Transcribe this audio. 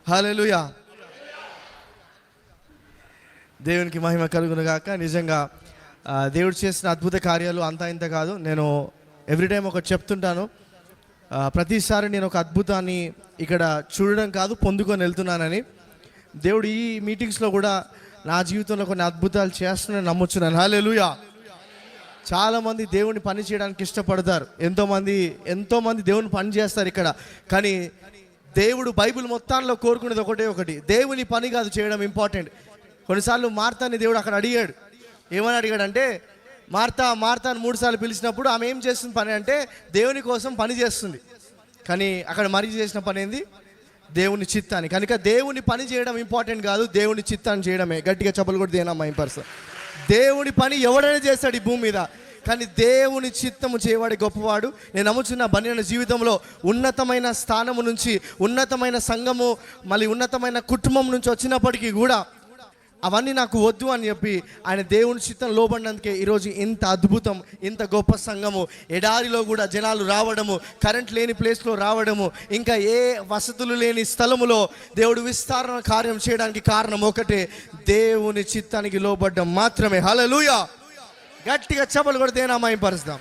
హల్లెలూయా. దేవునికి మహిమ కలుగును గాక. నిజంగా దేవుడు చేసిన అద్భుత కార్యాలు అంతా ఇంత కాదు. నేను ఎవ్రీ టైం ఒకటి చెప్తుంటాను, ప్రతిసారి నేను ఒక అద్భుతాన్ని ఇక్కడ చూడడం కాదు పొందుకొని వెళ్తున్నానని. దేవుడు ఈ మీటింగ్స్లో కూడా నా జీవితంలో కొన్ని అద్భుతాలు చేస్తున్నానని నమ్ముచున్నాను. హల్లెలూయా. చాలామంది దేవుని పని చేయడానికి ఇష్టపడతారు, ఎంతోమంది దేవుని పని చేస్తారు ఇక్కడ. కానీ దేవుడు బైబిల్ మొత్తాల్లో కోరుకునేది ఒకటి, దేవుని పని కాదు చేయడం ఇంపార్టెంట్. కొన్నిసార్లు మార్తాని దేవుడు అక్కడ అడిగాడు. ఏమని అడిగాడంటే, మార్తా అని 3 సార్లు పిలిచినప్పుడు ఆమె ఏం చేస్తుంది పని అంటే దేవుని కోసం పని చేస్తుంది. కానీ అక్కడ మరి చేసిన పని ఏంది? దేవుని చిత్తాన్ని. కనుక దేవుని పని చేయడం ఇంపార్టెంట్ కాదు, దేవుని చిత్తాన్ని చేయడమే. గట్టిగా చప్పలు కూడా దేనమ్మా ఇంపర్సన్. దేవుని పని ఎవడైనా చేస్తాడు ఈ భూమి మీద, కానీ దేవుని చిత్తము చేయవాడే గొప్పవాడు. నేను నమ్ముచున్న బనిన జీవితంలో ఉన్నతమైన స్థానము నుంచి, ఉన్నతమైన సంఘము, మళ్ళీ ఉన్నతమైన కుటుంబం నుంచి వచ్చినప్పటికీ కూడా అవన్నీ నాకు వద్దు అని చెప్పి ఆయన దేవుని చిత్తం లోబడినందుకే ఈరోజు ఇంత అద్భుతం, ఇంత గొప్ప సంఘము. ఎడారిలో కూడా జనాలు రావడము, కరెంట్ లేని ప్లేస్లో రావడము, ఇంకా ఏ వసతులు లేని స్థలములో దేవుడు విస్తరణ కార్యం చేయడానికి కారణం ఒకటే, దేవుని చిత్తానికి లోబడ్డం మాత్రమే. హల్లెలూయా. గట్టిగా చప్పలు కొడితే మహిమపరుస్తాం.